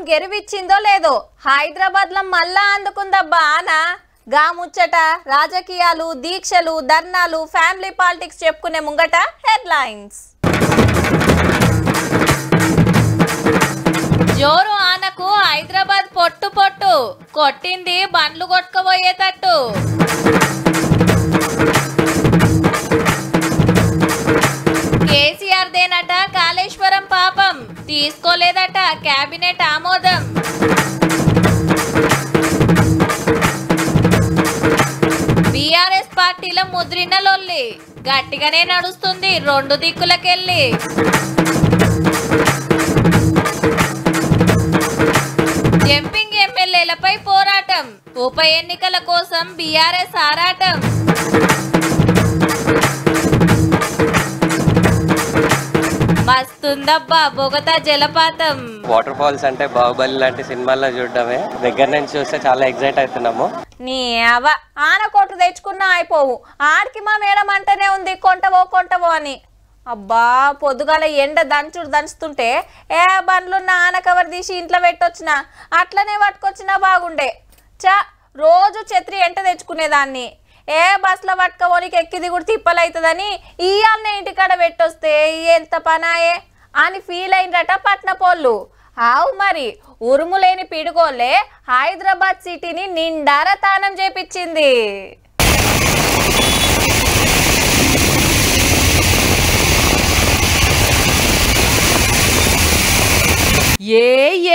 గెరివిచ్చిందో లేదో హైదరాబాద్ లో మళ్ళా అందుకుందబ్బా ఆన గా ముచ్చట రాజకీయాలు దీక్షలు ధర్నాలు ఫ్యామిలీ పాలిటిక్స్ చెప్పుకునే ముంగట హెడ్లైన్స్ జోరు ఆనకు హైదరాబాద్ పొట్టు పొట్టు కొట్టింది బండ్లు కొట్టుకుపోయేటట్టు కేసీఆర్ దేనట కాళేశ్వరం పాపం తీసుకోలేదట కేబినెట్ ఆమోదం బీఆర్ఎస్ పార్టీలో ముద్రిన లొల్లి గట్టిగానే నడుస్తుంది రెండు దిక్కులకెళ్ళి జంపింగ్ ఎమ్మెల్యేలపై పోరాటం ఉప ఎన్నికల కోసం బీఆర్ఎస్ ఆరాటం మస్తుందబ్బా బొగతా జలపాతం వాటర్ ఫాల్స్ అంటే బాహుబలి లాంటి సినిమాల్లో చూడడమే దగ్గర నుంచి చూస్తే చాలా ఎక్సైట్ అవుతున్నాము నీ అవ ఆనకోట్లు తెచ్చుకున్నా అయిపోవు ఆడికి మా మేడం అంటేనే ఉంది కొంటవో అని అబ్బా పొద్దుగాల ఎండ దంచుతుంటే ఏ బండ్లున్న ఆన కవర్ తీసి ఇంట్లో పెట్టొచ్చినా అట్లనే పట్టుకొచ్చినా బాగుండే రోజు ఛత్రి ఎంట తెచ్చుకునేదాన్ని ఏ బస్సులో పట్టుకోనికి ఎక్కిది కూడా తిప్పలవుతుందని ఇయాలనే ఇంటికాడ పెట్టొస్తే ఎంత పనాయే అని ఫీల్ అయినరట పట్నపోళ్ళు ఆవు మరి ఉరుములేని పిడుగోళ్ళే హైదరాబాద్ సిటీని నిండార తానం చేపించింది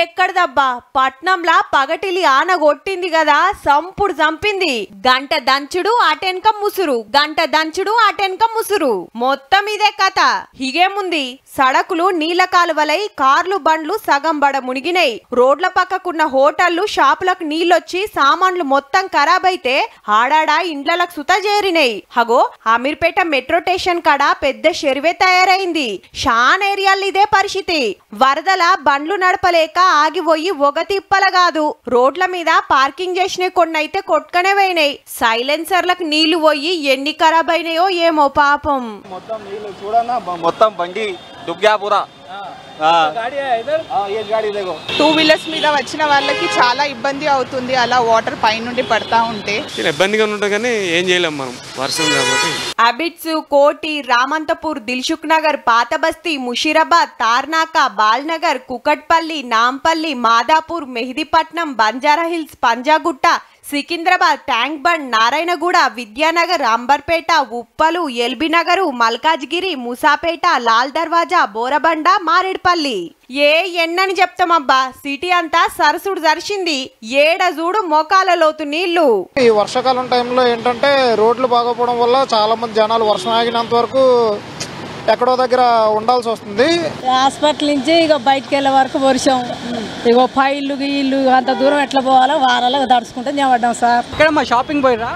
ఎక్కడదబ్బా పట్నంలా పగటిలి ఆన కొట్టింది కదా సంపుడు చంపింది గంట దంచుడు అటెన్క ముసురు గంట దంచుడు అటెన్క ముసురు మొత్తం ఇదే కథ హిగేముంది సడకులు నీళ్ల కాలువలై కార్లు బండ్లు సగం బడ మునిగినాయి రోడ్ల పక్కకున్న హోటళ్లు షాపులకు నీళ్ళొచ్చి సామాన్లు మొత్తం ఖరాబ్ అయితే ఆడాడా ఇండ్లకు సుత చేరినాయి హగో అమీర్పేట మెట్రో స్టేషన్ కాడ పెద్ద చెరువే తయారైంది షాన్ ఏరియాల్లో ఇదే పరిస్థితి వరదల బండ్లు నడపలేక ఆగిపోయి ఒక తిప్పల కాదు రోడ్ల మీద పార్కింగ్ చేసిన కొన్నైతే కొట్టుకనే పోయినాయి సైలెన్సర్లకు నీళ్లు పోయి ఎన్ని ఖరాబ్ అయినాయో ఏమో పాపం మొత్తం నీళ్లు చూడన్నా మొత్తం బండి డుబ్బా పూరా టూ వీలర్స్ మీద వచ్చిన వాళ్ళకి చాలా ఇబ్బంది అవుతుంది అలా వాటర్ పై నుండి పడతా ఉంటే ఇబ్బందిగా ఉంటుంది కానీ ఏం చేయలేం మనం వర్షం కాబట్టి అబిట్స్ కోటి రామంతపూర్ దిల్సుఖ్ నగర్ పాత బస్తీ ముషీరాబాద్ తార్నాక బాల్నగర్ కుకట్పల్లి నాంపల్లి మాదాపూర్ మెహదీపట్నం బంజారా హిల్స్ పంజాగుట్ట సికింద్రాబాద్ ట్యాంక్ బండ్ నారాయణగూడ విద్యానగర్ అంబర్పేట ఉప్పలు ఎల్బీనగర్ మల్కాజ్గిరి ముసాపేట లాల్ దర్వాజా బోరబండ మారేడుపల్లి ఏ ఎన్నని చెప్తామబ్బా సిటీ అంతా సరసుడు జరిసింది ఏడ చూడు మోకాల లోతు నీళ్లు ఈ వర్షాకాలం టైంలో ఏంటంటే రోడ్లు బాగోపోవడం వల్ల చాలా మంది జనాలు వర్షం ఆగినంత వరకు ఎక్కడో దగ్గర ఉండాల్సి వస్తుంది హాస్పిటల్ నుంచి ఇక బయటకు వెళ్ళే వరకు వర్షం ఇగో పైళ్ళు ఇల్లు అంత దూరం ఎట్లా పోవాలో వారాలకు దడుచుకుంటే నిలబడ్డాం సార్ ఇక్కడ మా షాపింగ్ పోయిరా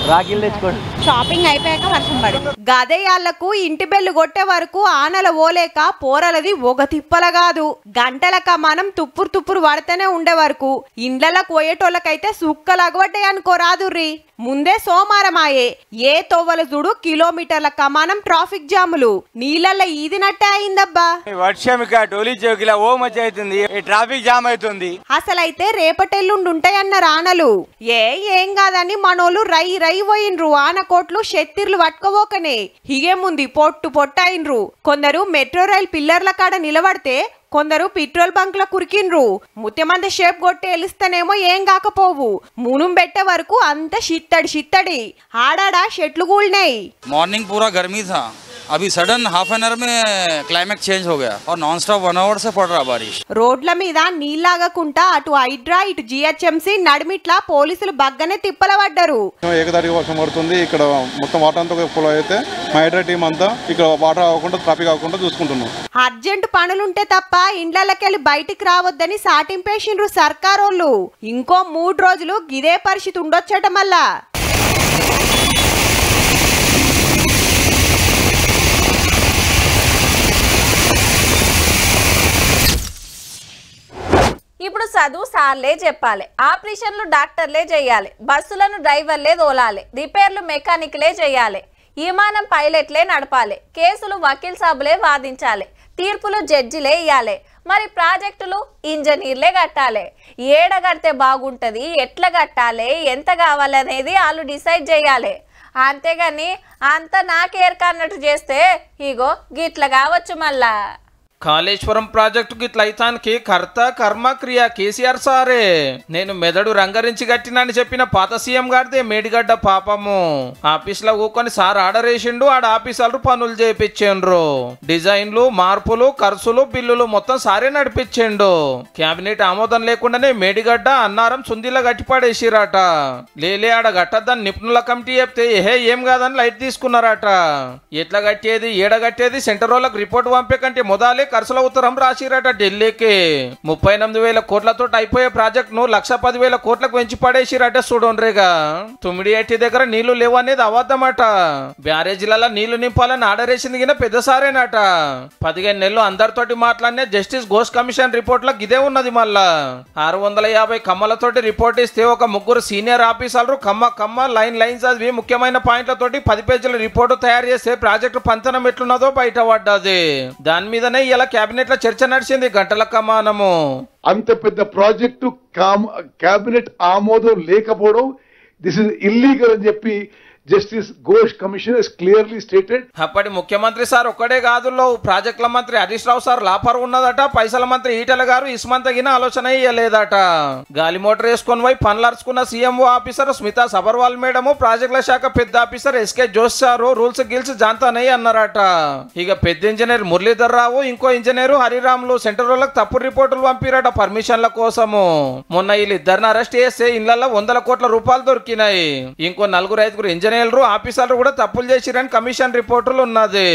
రాగిలు తెచ్చుకోండి షాపింగ్ అయిపోయాక వర్షం పడి గదేయాళ్లకు ఇంటి బెల్లు కొట్టే వరకు ఆనల ఓలేక పోరలది ఒక తిప్పల కాదు గంటలక మనం తుప్పురు పడితేనే ఉండే వరకు ఇండ్లకు పోయేటోళ్ళకైతే సుక్కలగబడ్డాయి అనుకోరాదుర్రి ముందే సోమారమాయే ఏ తోవల చూడు కిలోమీటర్ల కమానం ట్రాఫిక్ జాములు నీళ్ళ ఈదినట్టే అయిందబ్బా వర్షం డోలీ చౌకిలా ఓ మధ్య అవుతుంది ట్రాఫిక్ జామ్ అవుతుంది అసలైతే రేపటెల్లుండుంటాయన్న రానలు ఏం కాదని మనోళ్ళు రై పోయిన్రు ఆనకోట్లు షెత్తిర్లు పట్టుకోబోకనే హిగేముంది పొట్టయిన్రు కొందరు మెట్రో రైల్ పిల్లర్ల కాడ నిలబడితే కొందరు పెట్రోల్ బంక్ల కురికిన్రు ముత్యమంది షేప్ కొట్టి ఎలుస్తేనేమో ఏం కాకపోవు మునుం పెట్టే వరకు అంత చిత్తడి ఆడాడా షెట్లు కూలినాయి మార్నింగ్ పూరా गर्मी था अभी सडन हाफ एन आवर में क्लाइमेक्स चेंज हो गया और नॉन स्टॉप 1 आवर से पड़ रहा बारिश రోడ్ల మీద నీళ్ళాగకుండా అటు హైడ్రా ఇటు జిహెచ్ఎంసీ నడిమిట్లా పోలీసులు బగ్గనే తిప్పలబడ్డారు ఏకదాటిగా వర్షం పడుతుంది ఇక్కడ మొత్తం వాటర్ అంతా ఫుల్ అయితే మా హైడ్రా టీం అంతా ఇక్కడ వాటర్ అవ్వకుండా ట్రాఫిక్ అవ్వకుండా చూసుకుంటున్నాం అర్జెంట్ పనులుంటే తప్ప ఇండ్లకెళ్ళి బయటికి రావద్దని సాటింపేసిండ్రు సర్కారోళ్ళు ఇంకో 3 రోజులు గిదే పరిస్థితి ఉండొచ్చట మళ్ళా ఇప్పుడు చదువు సార్లే చెప్పాలి ఆపరేషన్లు డాక్టర్లే చేయాలి బస్సులను డ్రైవర్లే తోలాలి రిపేర్లు మెకానిక్లే చేయాలి విమానం పైలట్లే నడపాలి కేసులు వకీల్ సాబులే వాదించాలి తీర్పులు జడ్జిలే ఇయ్యాలి, మరి ప్రాజెక్టులు ఇంజనీర్లే కట్టాలి. ఏడ కడితే బాగుంటుంది, ఎట్లా కట్టాలి, ఎంత కావాలనేది వాళ్ళు డిసైడ్ చేయాలి. అంతేగాని అంత నాకేరక అన్నట్టు చేస్తే ఇగో గిట్ల కావచ్చు. మళ్ళా కాళేశ్వరం ప్రాజెక్టుకి ఇట్లయితానికి కర్త కర్మ క్రియ కేసీఆర్ సారే. నేను మెదడు రంగరించి కట్టినని చెప్పిన పాత సీఎం గారిదే మేడిగడ్డ పాపము. ఆఫీస్లో కూకొని సార్ ఆర్డర్ వేసిండు, ఆడ ఆఫీసర్లు పనులు చేయించిండ్రు. డిజైన్లు, మార్పులు, ఖర్చులు, బిల్లులు మొత్తం సారే నడిపించిండు. క్యాబినెట్ ఆమోదం లేకుండానే మేడిగడ్డ అన్నారం సుందిలా గట్టిపడేసిరట. లేలే ఆడ గట్టద్దని నిపుణుల కమిటీ చెప్తే ఏం కాదని లైట్ తీసుకున్నారట. ఎట్లా కట్టేది, ఏడ కట్టేది సెంటర్ వాళ్ళకి రిపోర్ట్ పంపే కంటే మొదలే ఖర్చుల ఉత్తరం రాసిరట ఢిల్లీకి. 38,000 కోట్లతో అయిపోయే ప్రాజెక్ట్ ను 1,10,000 కోట్లకు పెంచి పడేసిరట. చూడండిగా తుమ్మిడిఎట్టి దగ్గర నీళ్లు లేవు అనేది అబద్ధమట. బ్యారేజీలలో నీళ్లు నింపాలని ఆర్డర్ వేసింది గిన పెద్ద సారేనట. 15 నెలలు అందరితోటి మాట్లాడిన జస్టిస్ ఘోష్ కమిషన్ రిపోర్ట్ లో ఇదే ఉన్నది. మళ్ళా 650 కమ్మలతోటి రిపోర్ట్ ఇస్తే ఒక 3 సీనియర్ ఆఫీసర్లు కమ్మ లైన్ చదివి ముఖ్యమైన పాయింట్లతోటి 10 పేజీల రిపోర్టు తయారు చేస్తే ప్రాజెక్టు పంతనం ఎట్లున్నదో బయటపడ్డది. దాని మీదనే ఇలా కేబినెట్ లో చర్చ నడిచింది గంటల కమానము. అంత పెద్ద ప్రాజెక్టు కేబినెట్ ఆమోదం లేకపోవడం దిస్ ఇస్ ఇల్లీగల్ అని చెప్పి justice Ghosh commission has clearly stated. అప్పటి ముఖ్యమంత్రి సార్ ఒక్కడే కాదులో ప్రాజెక్టుల మంత్రి హరీష్ రావు సార్ లాపర్ ఉన్నదట. పైసల మంత్రి ఈటల గారు ఇస్మంతగిన ఆలోచన ఇయ్యలేదట. గాలి మోటార్ వేసుకొని పోయి పనులర్చుకున్న CMO officer Smita Sabharwal madam, ప్రాజెక్టుల శాఖ పెద్ద officer S K Josh sir rules గిల్స్ జాంతానయ్యి అన్నారట. ఇక పెద్ద ఇంజనీర్ మురళీధర్ రావు, ఇంకో ఇంజనీరు హరిరాములు సెంటర్ వాళ్ళకి తప్పుడు రిపోర్టులు పంపిరట పర్మిషన్ల కోసము. మొన్న వీళ్ళిద్దరిని అరెస్ట్ చేస్తే ఇళ్లలో 100 కోట్ల రూపాయలు దొరికినాయి. ఇంకో 4-5 ఇంజనీర్లు ఆఫీసర్లు కూడా తప్పులు చేసిరని కమిషన్ రిపోర్టులు ఉన్నది.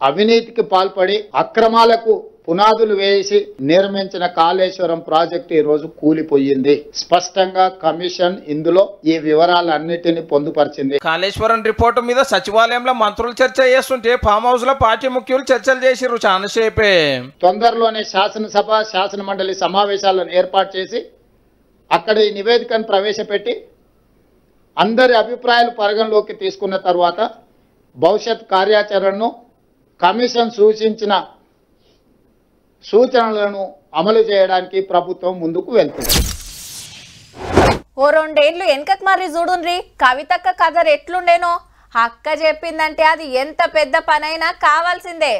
అవినీతికి పాల్పడి అక్రమాలకు పునాదులు వేసి నిర్మించిన కాళేశ్వరం ప్రాజెక్టు ఈ రోజు కూలిపోయింది. స్పష్టంగా కమిషన్ ఇందులో ఈ వివరాలన్నిటిని పొందుపరిచింది. కాళేశ్వరం రిపోర్టు మీద సచివాలయంలో మంత్రులు చర్చ చేస్తుంటే ఫామ్ హౌస్ లో పార్టీ ముఖ్యులు చర్చలు చేసిరు చాలాసేపే. తొందరలోనే శాసనసభ శాసన మండలి సమావేశాలను ఏర్పాటు చేసి అక్కడ ఈ నివేదికను ప్రవేశపెట్టి అందరి అభిప్రాయాలు పరిగణలోకి తీసుకున్న తర్వాత భవిష్యత్ కార్యాచరణను కమిషన్ సూచించిన సూచనలను అమలు చేయడానికి ప్రభుత్వం ముందుకు వెళ్తుంది. ఓ 2 ఏళ్ళు వెనకకు మరి చూడుండ్రి కవితక్క కథ ఎట్లుండేనో. అక్క చెప్పిందంటే అది ఎంత పెద్ద పనైనా కావాల్సిందే.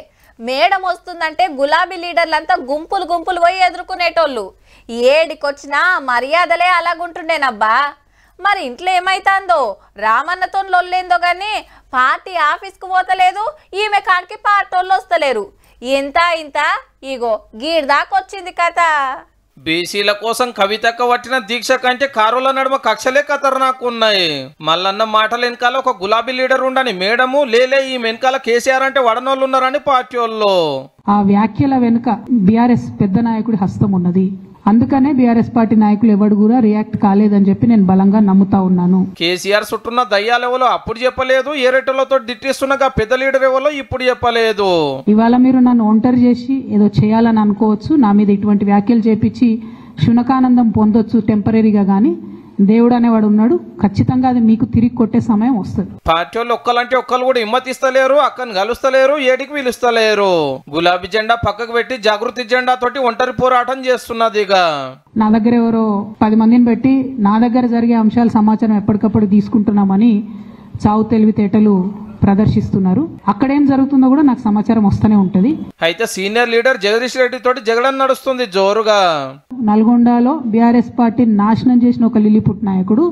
మేడం వస్తుందంటే గులాబీ లీడర్లంతా గుంపులు పోయి ఎదుర్కొనేటోళ్ళు. ఏడికొచ్చినా మర్యాదలే అలాగుంటుండేనబ్బా. మరి ఇంట్లో ఏమైతుందో, రామన్నతో లొల్లేందో గాని పార్టీ ఆఫీస్కు పోతలేదు, ఈమె కాడికి పార్టీ వాళ్ళు వస్తలేరు. ఇంత ఇగో గీడ్దాకొచ్చింది కథ. బీసీల కోసం కవితక్క పట్టిన దీక్ష కంటే కారుల నడుమ కక్షలే ఖతర్నాకు ఉన్నాయి. మల్లన్న మాటల వెనకాల ఒక గులాబీ లీడర్ ఉండని మేడము, లేలే ఈ వెనకాల కేసీఆర్ అంటే వడనోళ్ళు ఉన్నారని పార్టీ వాళ్ళు. ఆ వ్యాఖ్యల వెనుక బీఆర్ఎస్ పెద్ద నాయకుడి హస్తం ఉన్నది. అందుకనే బీఆర్ఎస్ పార్టీ నాయకులు ఎవరు కూడా రియాక్ట్ కాలేదని చెప్పి నేను బలంగా నమ్ముతా ఉన్నాను. కేసీఆర్ చుట్టున్న దయ్యాలు ఎవరో అప్పుడు చెప్పలేదు, ఏరేటోళ్లతో డిట్టిస్తున్నగా పెద్ద లీడర్ ఎవరో ఇప్పుడు చెప్పలేదు. ఇవాళ మీరు నన్ను ఒంటరి చేసి ఏదో చేయాలని అనుకోవచ్చు, నా మీద ఇటువంటి వ్యాఖ్యలు చేపించి శునకానందం పొందొచ్చు టెంపరీగా, కానీ దేవుడు అనేవాడు ఉన్నాడు. ఖచ్చితంగా అది మీకు తిరిగి కొట్టే సమయం వస్తుంది. పార్టీ వాళ్ళు ఒక్కలంటే ఒక్కరు కూడా హిమ్మతిస్తలేరు, అక్కని కలుస్తలేరు, ఏడికి పిలుస్తలేరు. గులాబీ జెండా పక్కకు పెట్టి జాగృతి జెండా తోటి ఒంటరి పోరాటం చేస్తున్నది. నా దగ్గర ఎవరో 10 మందిని పెట్టి నా దగ్గర జరిగే అంశాల సమాచారం ఎప్పటికప్పుడు తీసుకుంటున్నామని చావు తెలివితేటలు ప్రదర్శిస్తున్నారు. అక్కడేం జరుగుతుందో కూడా నాకు సమాచారం వస్తూనే ఉంటది. అయితే సీనియర్ లీడర్ జగదీష్ రెడ్డి తోటి జగడం నడుస్తుంది జోరుగా. నల్గొండలో బీఆర్ఎస్ పార్టీ నాశనం చేసిన ఒక లిల్లీపుట్ నాయకుడు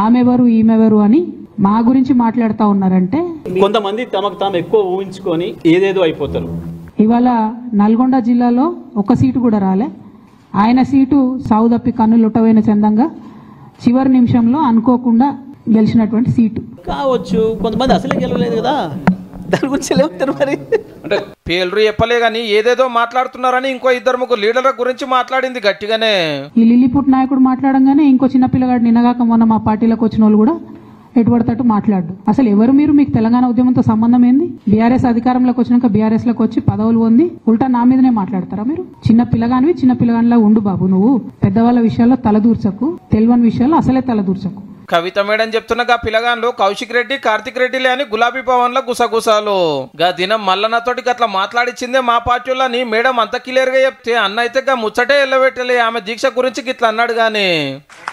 ఆమెవరు ఈమెవరు అని మా గురించి మాట్లాడుతూ ఉన్నారంటే కొంతమంది తమకు తాము ఎక్కువ ఊహించుకొని ఏదేదో అయిపోతారు. ఇవాళ నల్గొండ జిల్లాలో ఒక సీటు కూడా రాలే. ఆయన సీటు సావుదప్పి కన్నులుట్టవైన చందంగా చివరి నిమిషంలో అనుకోకుండా గెలిచినటువంటి సీటు కావచ్చు. కొంతమంది అసలే గెలవలేదు కదా, దాని గురించి లేవుతారు. మరి అంటే పేర్లు చెప్పలే గానీ ఏదేదో మాట్లాడుతున్నారని ఇంకో 2-3 లీడర్ల గురించి మాట్లాడింది గట్టిగానే. ఈ లిల్లీపుట్ నాయకుడు మాట్లాడంగానే ఇంకో చిన్న పిల్లగాడు నిన్నగాక మొన్న మా పార్టీలోకి వచ్చిన వాళ్ళు కూడా ఎటుపడతట్టు మాట్లాడు. అసలు ఎవరు మీరు? మీకు తెలంగాణ ఉద్యమంతో సంబంధం ఏంది? బీఆర్ఎస్ అధికారంలోకి వచ్చినాక బీఆర్ఎస్ లోకి వచ్చి పదవులు పొంది ఉల్టా నా మీదనే మాట్లాడతారా మీరు? చిన్న పిల్లగానివి చిన్న పిల్లగానిలా ఉండు బాబు. నువ్వు పెద్దవాళ్ళ విషయాల్లో తలదూర్చకు, తెలియని విషయాల్లో అసలే తలదూర్చకు. కవిత మేడం చెప్తున్నగా పిల్లగాన్లు కౌశిక్ రెడ్డి కార్తిక్ రెడ్డిలే అని గులాబీ భవన్ లో గుసగుసాలు గా దినం మల్లన్నతోటి అట్లా మాట్లాడిచ్చిందే మా పార్టీలని మేడం అంత క్లియర్ గా చెప్తే అన్న అయితే గా ముచ్చటే ఎల్లబెట్టలే ఆమె దీక్ష గురించి గిట్లా అన్నాడు గాని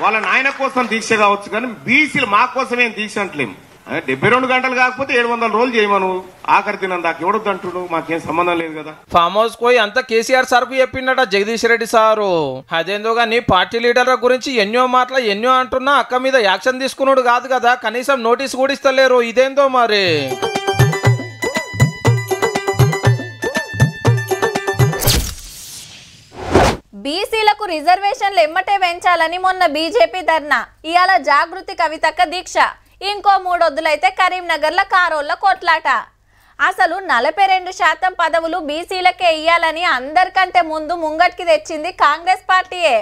వాళ్ళ నాయన కోసం దీక్ష కావచ్చు కానీ బీసీలు మా కోసమేం దీక్ష అంటలేము 72 గంటలు కాకపోతే 700 రోజులు చేయమను ఆఖరి తినం దాకా ఎవడొద్దు అంటుడు మాకేం సంబంధం లేదు కదా ఫామ్ హౌస్ పోయి అంతా కేసీఆర్ సార్ కు చెప్పిండట జగదీష్ రెడ్డి సారు అదేందో గానీ పార్టీ లీడర్ల గురించి ఎన్నో మాటలు ఎన్నో అంటున్నా అక్క మీద యాక్షన్ తీసుకున్నాడు కాదు కదా కనీసం నోటీస్ కూడా ఇస్తలేరు ఇదేందో మరి బీసీలకు రిజర్వేషన్లు ఎమ్మటే పెంచాలని మొన్న బీజేపీ ధర్నా ఇవాళ జాగృతి కవితక్క దీక్ష ఇంకో 3 వద్దులైతే కరీంనగర్ల కారోళ్ళ కొట్లాట అసలు 42% పదవులు బీసీలకే ఇయ్యాలని అందరికంటే ముందు ముంగట్కి తెచ్చింది కాంగ్రెస్ పార్టీయే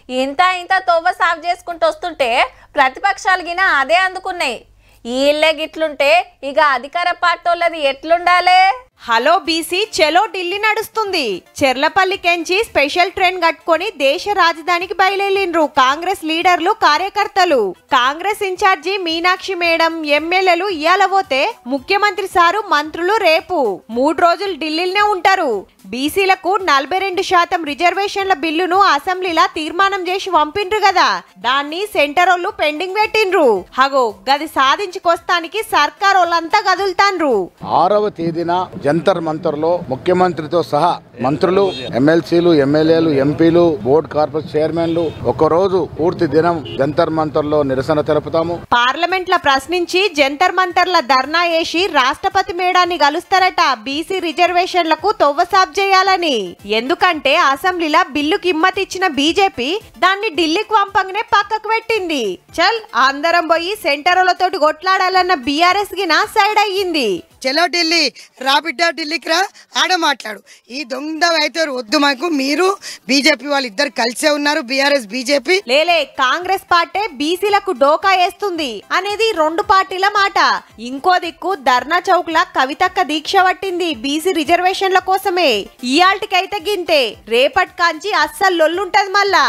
ఇంత తోవ సాఫ్ చేసుకుంటూ వస్తుంటే ప్రతిపక్షాలు గిన అదే అందుకున్నాయి ఈళ్ళే గిట్లుంటే ఇక అధికార పార్టీలది ఎట్లుండాలే హలో బీసీ చెలో ఢిల్లీ నడుస్తుంది చెర్లపల్లి కెంచి స్పెషల్ ట్రైన్ కట్టుకొని దేశ రాజధానికి బయలుదేరిండ్రు కాంగ్రెస్ లీడర్లు కార్యకర్తలు కాంగ్రెస్ ఇన్ఛార్జి మీనాక్షి మేడం ఎమ్మెల్యేలు ఇయాల పోతే ముఖ్యమంత్రి సారు మంత్రులు రేపు 3 రోజులు ఢిల్లీలోనే ఉంటారు బీసీలకు 42% రిజర్వేషన్ల బిల్లును అసెంబ్లీలా తీర్మానం చేసి పంపిండ్రు కదా దాన్ని సెంటర్ వాళ్ళు పెండింగ్ పెట్టిండ్రు హగో గది సాధించుకొస్తానికి సర్కార్ వాళ్ళంతా కదులుతాండ్రు 6వ తేదీన జంతర్ మంతర్ లో ముఖ్యమంత్రితో సహా మంత్రులు ఎమ్మెల్సీలు ఎమ్మెల్యేలు ఎంపీలు బోర్డు కార్పొరేషన్ చైర్మన్లు ఒక రోజు పూర్తి దినం జంతర్ మంతర్ లో నిరసన తెలుపుతాము పార్లమెంట్ లో ప్రశ్నించి జంతర్ మంతర్ల ధర్నా చేసి రాష్ట్రపతి మేడాన్ని కలుస్తారట బీసీ రిజర్వేషన్లకు తొవ్వసాబ్ చేయాలని ఎందుకంటే అసెంబ్లీలో బిల్లుకి కిమ్మత్ ఇచ్చిన బీజేపీ దాన్ని ఢిల్లీకి పంపంగానే పక్కకు పెట్టింది చల్ అందరం పోయి సెంటర్లతోటి కొట్లాడాలన్న బీఆర్ఎస్ గిన సైడ్ అయ్యింది చలో ఢిల్లీ రా బిడ్డ ఢిల్లీకి రా ఆడ మాట్లాడు ఈ దొంగ అయితే వద్దు మాకు మీరు బీజేపీ వాళ్ళు ఇద్దరు కలిసే ఉన్నారు బీఆర్ఎస్ బీజేపీ లేలే కాంగ్రెస్ పార్టీ బీసీలకు డోకా వేస్తుంది అనేది 2 పార్టీల మాట ఇంకో దిక్కు ధర్నా చౌక్ లా కవితక్క దీక్ష పట్టింది బీసీ రిజర్వేషన్ల కోసమే ఇయాల్టికైతే గింతే రేపటి కాంచి అస్సలు లొల్లుంటది మళ్ళా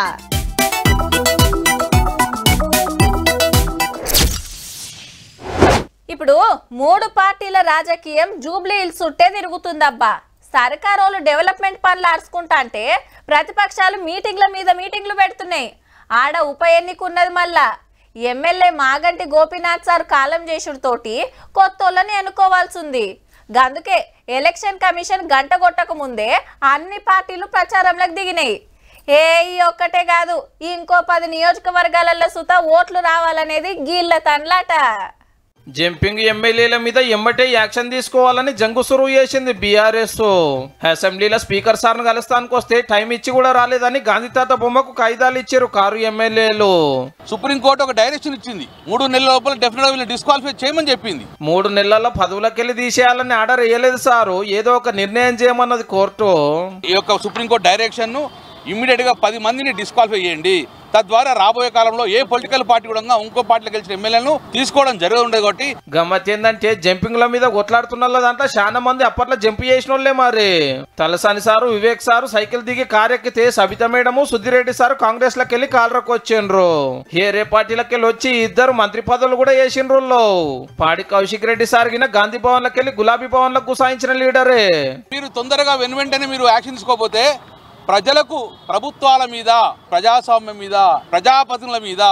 ఇప్పుడు 3 పార్టీల రాజకీయం జూబ్లీ హిల్స్ చుట్టే తిరుగుతుందబ్బా సర్కారోళ్ళు డెవలప్మెంట్ పనులు ఆడుచుకుంటా అంటే ప్రతిపక్షాలు మీటింగ్ల మీద మీటింగ్లు పెడుతున్నాయి ఆడ ఉప ఎన్నిక ఉన్నది మళ్ళా ఎమ్మెల్యే మాగంటి గోపీనాథ్ సార్ కాలం చేసుడుతోటి కొత్తోళ్ళని ఎన్నుకోవాల్సి ఉంది అందుకే ఎలక్షన్ కమిషన్ గంట కొట్టక ముందే అన్ని పార్టీలు ప్రచారంలోకి దిగినాయి ఈ ఒక్కటే కాదు ఇంకో 10 నియోజకవర్గాలలో సుతా ఓట్లు రావాలనేది గీళ్ళ తండ్లాట జంపింగ్ ఎమ్మెల్యేల మీద ఎమ్మటే యాక్షన్ తీసుకోవాలని జంగు సురువు చేసింది బీఆర్ఎస్ అసెంబ్లీలో స్పీకర్ సార్ను కలుస్తానికి వస్తే టైం ఇచ్చి కూడా రాలేదని గాంధీ తాత బొమ్మకు కాయిదాలు ఇచ్చారు కారు ఎమ్మెల్యేలు సుప్రీంకోర్టు ఒక డైరెక్షన్ ఇచ్చింది 3 నెలల లోపల డెఫినెట్ గా డిస్క్వాలిఫై చేయమని చెప్పింది 3 నెలల్లో పదవులకెళ్ళి తీసేయాలని ఆర్డర్ వేయలేదు సారు ఏదో ఒక నిర్ణయం చేయమన్నది కోర్టు ఈ యొక్క సుప్రీంకోర్టు డైరెక్షన్ ను ఇమ్మీడియట్ గా 10 మందిని డిస్క్వాలిఫై చేయండి తద్వారా రాబోయే కాలంలో ఏ పొలిటికల్ పార్టీ కూడా ఇంకో పార్టీలో గెలిచిన ఎమ్మెల్యేలను తీసుకోవడం జరగదు ఉండేది కాబట్టి గమ్మత్ ఏంటంటే జంపింగ్ల మీద కొట్లాడుతున్న దాంట్లో చాలా మంది అప్పట్లో జంప్ చేసిన వాళ్ళే మరి Talasani sir Vivek sir cycle దిగి కారెక్కితే సబిత మేడము సుద్దిరెడ్డి సారు కాంగ్రెస్ లకి వెళ్ళి కాలరకు వచ్చిండ్రు ఏరే పార్టీలకి వెళ్ళి వచ్చి 2 మంత్రి పదవులు కూడా వేసిండ్రు పాడి కౌశిక్ రెడ్డి సార్ గిన గాంధీ భవన్ లకి వెళ్ళి గులాబీ భవన్ లకు గుసాయించిన లీడరే మీరు తొందరగా వెంటనే మీరు యాక్షన్ తీసుకోకపోతే ప్రజలకు ప్రభుత్వాల మీద ప్రజాస్వామ్యం మీద ప్రజాప్రతినిధుల మీద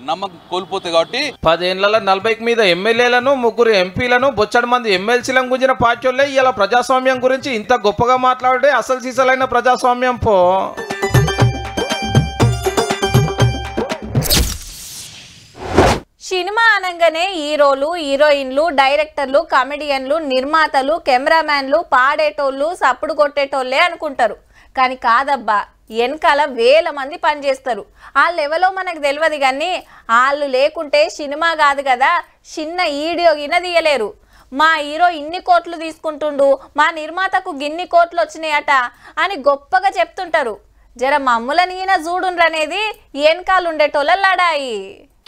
నమ్మకం కోల్పోతాయి కాబట్టి 10 ఏళ్లలో 40 మీద ఎమ్మెల్యేలను 3 ఎంపీలను బొచ్చడి మంది ఎమ్మెల్సీలను గుంజిన పార్టీలే ఇలా ప్రజాస్వామ్యం గురించి ఇంత గొప్పగా మాట్లాడే అసలు సీసలైన ప్రజాస్వామ్యం పో సినిమా అనగానే హీరోలు హీరోయిన్లు డైరెక్టర్లు కమెడియన్లు నిర్మాతలు కెమెరామ్యాన్లు పాడేటోళ్ళు సప్పుడు కొట్టేటోళ్ళే అనుకుంటారు కానీ కాదబ్బా వెనకాల వేల మంది పనిచేస్తారు వాళ్ళు ఎవరో మనకు తెలియదు కానీ వాళ్ళు లేకుంటే సినిమా కాదు కదా చిన్న వీడియో గిన తీయలేరు మా హీరో ఇన్ని కోట్లు తీసుకుంటుండు మా నిర్మాతకు గిన్ని కోట్లు వచ్చినాయట అని గొప్పగా చెప్తుంటారు జర మమ్ముల నీన చూడుండ్రనేది వెనకాల ఉండేటోళ్ళ లడాయి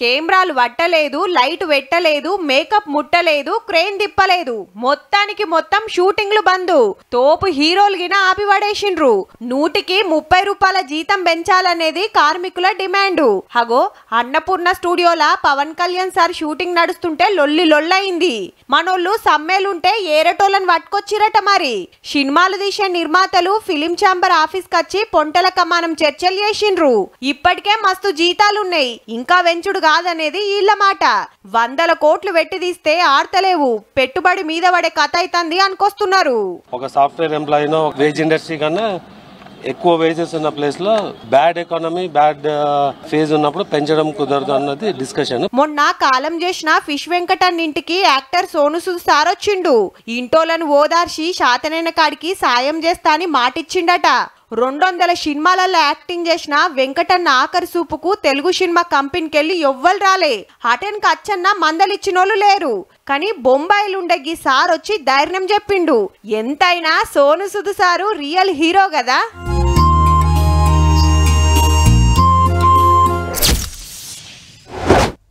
కెమెరాలు పట్టలేదు, లైట్ పెట్టలేదు, మేకప్ ముట్టలేదు, క్రేన్ తిప్పలేదు, మొత్తానికి మొత్తం షూటింగ్లు బంద్. తోపు హీరోలు గిన ఆపి పడేసిండ్రు. 100కి 30 రూపాయల జీతం పెంచాలనేది కార్మికుల డిమాండ్. హగో అన్నపూర్ణ స్టూడియోలా పవన్ కళ్యాణ్ సార్ షూటింగ్ నడుస్తుంటే లొల్లి లొల్లయింది. మనోళ్ళు సమ్మెలుంటే ఏరటోళ్ళని పట్టుకొచ్చిరట. మరి సినిమాలు తీసే నిర్మాతలు ఫిలిం ఛాంబర్ ఆఫీస్ కచ్చి పొంటల కమానం చర్చలు చేసిండ్రు. ఇప్పటికే మస్తు జీతాలున్నాయి, ఇంకా వెంచుడు కాదనేది వీళ్ళ మాట. 100 కోట్లు పెట్టి తీస్తే ఆడతలేవు, పెట్టుబడి మీద పడే కథ అవుతుంది అనుకొస్తున్నారు. ఒక సాఫ్ట్వేర్ ఎంప్లాయీనో వేజ్ ఇండస్ట్రీ కన్నా ఎక్కువ వేజెస్ ఉన్న ప్లేస్ లో బ్యాడ్ ఎకానమీ, బ్యాడ్ ఫేజ్ ఉన్నప్పుడు పెంచడం కుదరదు అన్నది డిస్కషన్. మొన్న కాలం చేసిన ఫిష్ వెంకటన్ ఇంటికి యాక్టర్ సోను సూద్ సార్ వచ్చిండు. ఇంటోలను ఓదార్చి శాతనైన కాడికి సాయం చేస్తా అని మాటిచ్చిండట. 200 సినిమాలలో యాక్టింగ్ చేసిన వెంకటన్న ఆఖరి సూపుకు తెలుగు సినిమా కంపెనీకి వెళ్ళి ఎవ్వరు రాలే. అటెన్కి అచ్చన్న మందలిచ్చినోళ్ళు లేరు. కానీ బొంబాయిలుండే గీ సార్ వచ్చి ధైర్యం చెప్పిండు. ఎంతైనా Sonu Sood sir real hero కదా.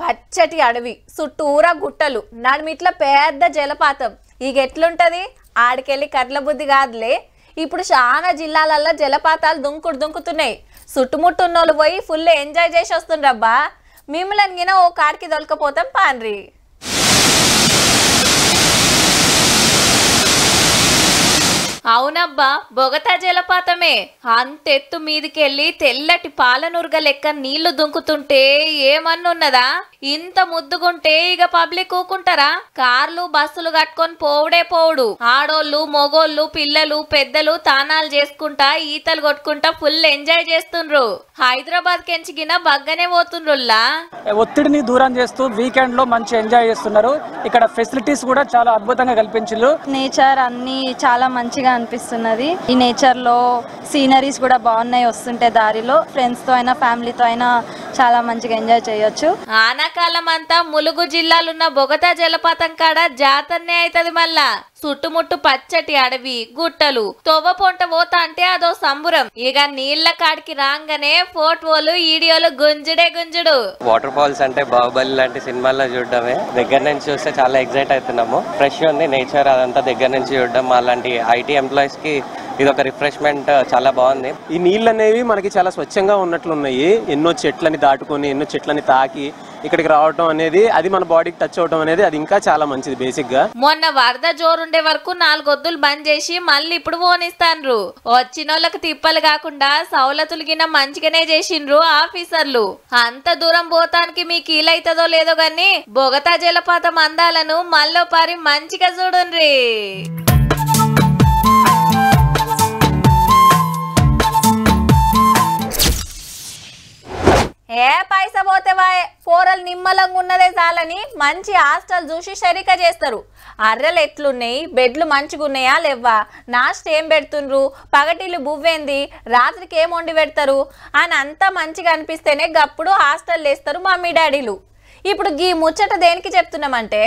పచ్చటి అడవి, చుట్టూరా గుట్టలు, నడుమిట్ల పెద్ద జలపాతం. ఇక ఎట్లుంటది? ఆడికెళ్ళి కట్ల బుద్ధి కాదులే. ఇప్పుడు చాలా జిల్లాలల్లో జలపాతాలు దుంకుతున్నాయి. చుట్టుముట్టున్నోళ్ళు పోయి ఫుల్ ఎంజాయ్ చేసి వస్తుండ్రబ్బా. మిమ్మల్ని గిన ఓ కాడికి దొలకపోతాం పాన్రి. అవునబ్బా, బొగతా జలపాతమే. అంతెత్తు మీదికెళ్ళి తెల్లటి పాలనుర్గ లెక్క నీళ్లు దుంకుతుంటే ఏమన్నున్నదా? ఇంత ముద్దుగుంటే ఇక పబ్లిక్ ఊకుంటారా? కార్లు బస్సులు కట్టుకొని పోవుడే పోవుడు. ఆడోళ్ళు, మొగోళ్ళు, పిల్లలు, పెద్దలు తానాలు చేసుకుంటా, ఈతలు కొట్టుకుంటా ఫుల్ ఎంజాయ్ చేస్తుండ్రు. హైదరాబాద్ కెంచిగిన బగ్గనే పోతుండ్రుల్లా. ఒత్తిడిని దూరం చేస్తూ వీకెండ్ లో మంచి ఎంజాయ్ చేస్తున్నారు. ఇక్కడ ఫెసిలిటీస్ కూడా చాలా అద్భుతంగా కల్పించారు. నేచర్ అన్ని చాలా మంచిగా అనిపిస్తున్నది. ఈ నేచర్ లో సీనరీస్ కూడా బాగున్నాయి. వస్తుంటే దారిలో ఫ్రెండ్స్ తో అయినా ఫ్యామిలీతో అయినా చాలా మంచిగా ఎంజాయ్ చేయొచ్చు. ఆనాకాలం అంతా ములుగు జిల్లాలున్న బొగతా జలపాతం కాడ జాతరనే అవుతుంది. మళ్ళా చుట్టుముట్టు పచ్చటి అడవి, గుట్టలు, తొవ్వ పొంట పోతా అంటే అదో సంబురం. ఇక నీళ్ల కాడికి రాగానే ఫోటోలు, వీడియోలు గుంజుడే గుంజుడు. వాటర్ ఫాల్స్ అంటే బాహుబలి లాంటి సినిమాల్లో చూడడమే. దగ్గర నుంచి చూస్తే చాలా ఎక్సైట్ అవుతున్నాము. ఫ్రెష్ ఉంది నేచర్, అదంతా దగ్గర నుంచి చూడడం. అలాంటి ఐటీ ఎంప్లాయీస్ కి ఇది ఒక రిఫ్రెష్మెంట్, చాలా బాగుంది. ఈ నీళ్ళు అనేవి మనకి చాలా స్వచ్ఛంగా ఉన్నట్లున్నాయి. ఎన్నో చెట్లని దాటుకొని, ఎన్నో చెట్లని తాకి ఇక్కడికి రావడం అనేది, అది మన బాడీకి టచ్ అవడం అనేది అది ఇంకా చాలా మంచిది. బేసిక్ గా మొన్న వరద జోరుండే వరకు 4 వద్దులు బంద్ చేసి మళ్ళీ ఇప్పుడు పోనిస్తాన్రు. వచ్చినోళ్ళకి తిప్పలు కాకుండా సౌలతులు గిన మంచిగానే చేసిండ్రు ఆఫీసర్లు. అంత దూరం పోతానికి మీకు ఈలైతదో లేదో గాని బొగతా జలపాతం అందాలను మళ్ళీ పారి మంచిగా చూడుండ్రి. ఏ పైసా పోతే పోరలు నిమ్మలంగా ఉన్నదే చాలని మంచి హాస్టల్ చూసి షరిక చేస్తారు. అర్రలు ఎట్లున్నాయి, బెడ్లు మంచిగా ఉన్నాయా లేవా, నాస్ట్ ఏం పెడుతుండ్రు, పగటిలు బువ్వేంది, రాత్రికి ఏం వండి పెడతారు అని అంతా మంచిగా అనిపిస్తేనే గప్పుడు హాస్టల్ వేస్తారు మమ్మీ డాడీలు. ఇప్పుడు గీ ముచ్చట దేనికి చెప్తున్నామంటే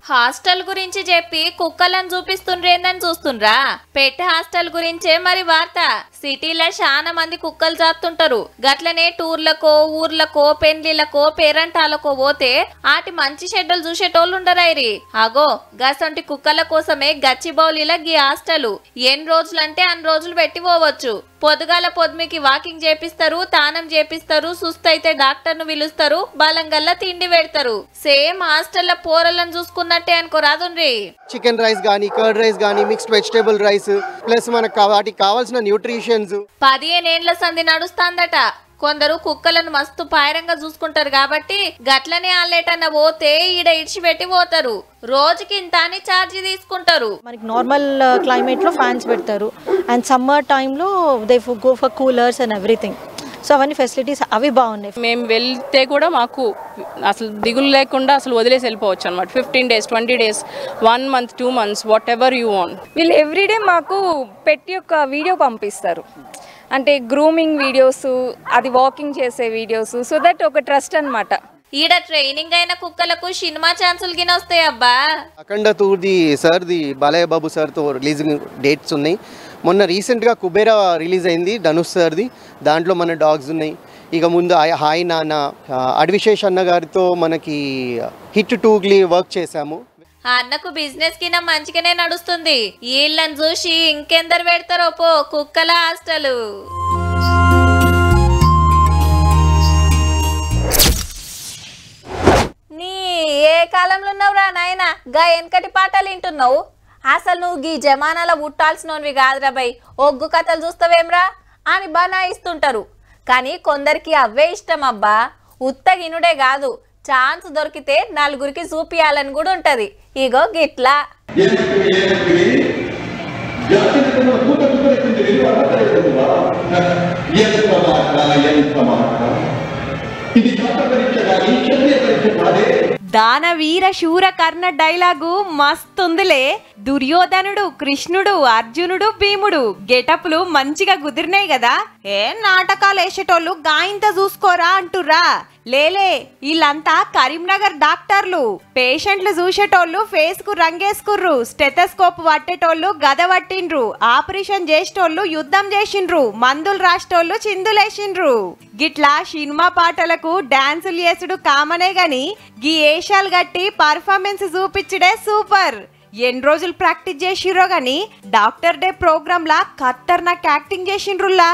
హాస్టల్ గురించి చెప్పి కుక్కలను చూపిస్తుండ్రేందని చూస్తుండ్రా. పెట్ హాస్టల్ గురించే మరి వార్త. సిటీలో చాలా మంది కుక్కలు చాతుంటారు. గట్లనే టూర్లకో, ఊర్లకో, పెండ్లిలకో, పేరంటాలకో పోతే ఆటి మంచి షెడ్యూల్ చూసేటోళ్ళు ఉండరైరి. అగో గసంటి కుక్కల కోసమే గచ్చిబౌలిలా గీ హాస్టల్. ఎన్ని రోజులంటే అన్ని రోజులు పెట్టి పోవచ్చు. పొద్దుగాల పొద్దుమికి వాకింగ్ చేపిస్తారు, తానం చేపిస్తారు, సుస్తైతే డాక్టర్ ను పిలుస్తారు, బలంగల్లా తిండి పెడతారు. సేమ్ హాస్టల్ పోరలను చూసుకున్నట్టే అనుకో రాదుండ్రి. చికెన్ రైస్ గానీ, కర్డ్ రైస్ గానీ, మిక్స్డ్ వెజిటేబుల్ రైస్ ప్లస్ మనకు వాటికి కావాల్సిన న్యూట్రిషన్స్. 15 ఏండ్ల సంధి నడుస్తాందట. కొందరు కుక్కలను మస్తు పాయరంగా చూసుకుంటారు కాబట్టి గట్లనే ఆలేటన్న పోతే ఈడ ఇడిచిపెట్టి పోతారు. రోజుకి ఇంత అని ఛార్జీ తీసుకుంటారు. మనకి నార్మల్ క్లైమేట్ లో ఫ్యాన్స్ పెడతారు అండ్ సమ్మర్ టైంలో they go for coolers and everything. So అవన్నీ ఫెసిలిటీస్ అవి బాగున్నాయి. మేము వెళ్తే కూడా మాకు అసలు దిగులు లేకుండా అసలు వదిలేసి వెళ్ళిపోవచ్చు అనమాట. 15 days, 20 days, 1 month, 2 months, what ever you want. వీళ్ళు ఎవ్రీడే మాకు పెట్టి యొక్క వీడియో పంపిస్తారు. అంటే గ్రూమింగ్ వీడియోస్, అది వాకింగ్ చేసే వీడియోస్, సో దట్ ఒక ట్రస్ట్ అన్నమాట. ఈడ ట్రైనింగ్ అయిన కుక్కలకు సినిమా ఛాన్సులు గిన వస్తాయి అబ్బా. అఖండ టూర్ది సార్ది బాలయ్య బాబు సార్తో రిలీజింగ్ డేట్స్ ఉన్నాయి. మొన్న రీసెంట్గా కుబేరా రిలీజ్ అయింది ధనుష్ సార్ది. దాంట్లో మన డాగ్స్ ఉన్నాయి. ఇక ముందు హాయ్ నాన్న, అడ్విశేష్ అన్న గారితో మనకి హిట్ 2 వర్క్ చేశాము. అన్నకు బిజినెస్ కింద మంచిగానే నడుస్తుంది. వీళ్ళని చూసి ఇంకెందరు పెడతారో పో కుక్కల హాస్టల్. నీ ఏ కాలంలో ఉన్నావురా నాయన, గా వెనకటి పాటలు వింటున్నావు? అసలు నువ్వు గీ జమానాలో పుట్టాల్సినవి కాదురా బై. ఒగ్గు కథలు చూస్తావేమ్రా అని బనాయిస్తుంటారు. కానీ కొందరికి అవే ఇష్టం అబ్బా. ఉత్తగినుడే కాదు, ఛాన్స్ దొరికితే నలుగురికి చూపియాలని కూడా ఉంటది. ఇగో గిట్లా దానవీర శూర కర్ణ డైలాగు మస్తుందిలే. దుర్యోధనుడు, కృష్ణుడు, అర్జునుడు, భీముడు గెటప్లు మంచిగా కుదిరినాయి కదా. ఏ నాటకాలు వేసేటోళ్ళు గాయంత చూసుకోరా అంటుర్రా? లేలే, వీళ్ళంతా కరీంనగర్ డాక్టర్లు. పేషెంట్లు చూసేటోళ్ళు ఫేస్ కు రంగేసుకుర్రు, స్టెథోస్కోప్ పట్టేటోళ్ళు గద పట్టిండ్రు, ఆపరేషన్ చేసేటోళ్ళు యుద్ధం చేసిండ్రు, మందులు రాసేటోళ్ళు చిందులేసిండ్రు. గిట్లా సినిమా పాటలకు డాన్సులు చేసుడు కామనే గాని గీ ఏషాలు గట్టి పర్ఫార్మెన్స్ చూపించడే సూపర్. ఎన్ని రోజులు ప్రాక్టీస్ చేసిర్రో గాని డాక్టర్ డే ప్రోగ్రామ్ లా ఖతర్నాక్ యాక్టింగ్ చేసిండ్రుల్లా.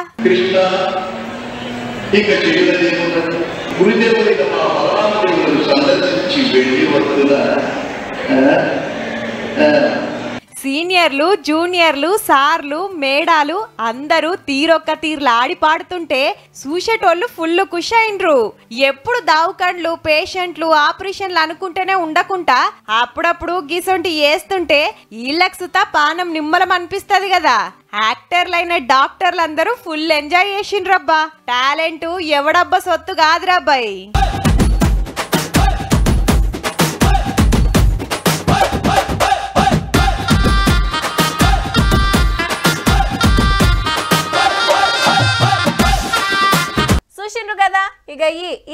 సీనియర్లు, జూనియర్లు, సార్లు, మేడాలు అందరూ తీరొక్క తీర్లు ఆడి పాడుతుంటే చూసేటోళ్ళు ఫుల్ ఖుషి అయిండ్రు. ఎప్పుడు దావుకండ్లు, పేషెంట్లు, ఆపరేషన్లు అనుకుంటేనే ఉండకుండా అప్పుడప్పుడు గీసొంటి వేస్తుంటే వీళ్ళకి సుత పానం నిమ్మలం అనిపిస్తుంది కదా. యాక్టర్లైన డాక్టర్లు అందరూ ఫుల్ ఎంజాయ్ చేసిండ్రబ్బా. టాలెంట్ ఎవడబ్బా సొత్తు కాదురాబ్బాయి. చూసిండ్రు కదా, ఇక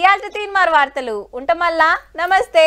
ఇయాల్టి తీన్మార్ వార్తలు ఉంటామల్లా. నమస్తే.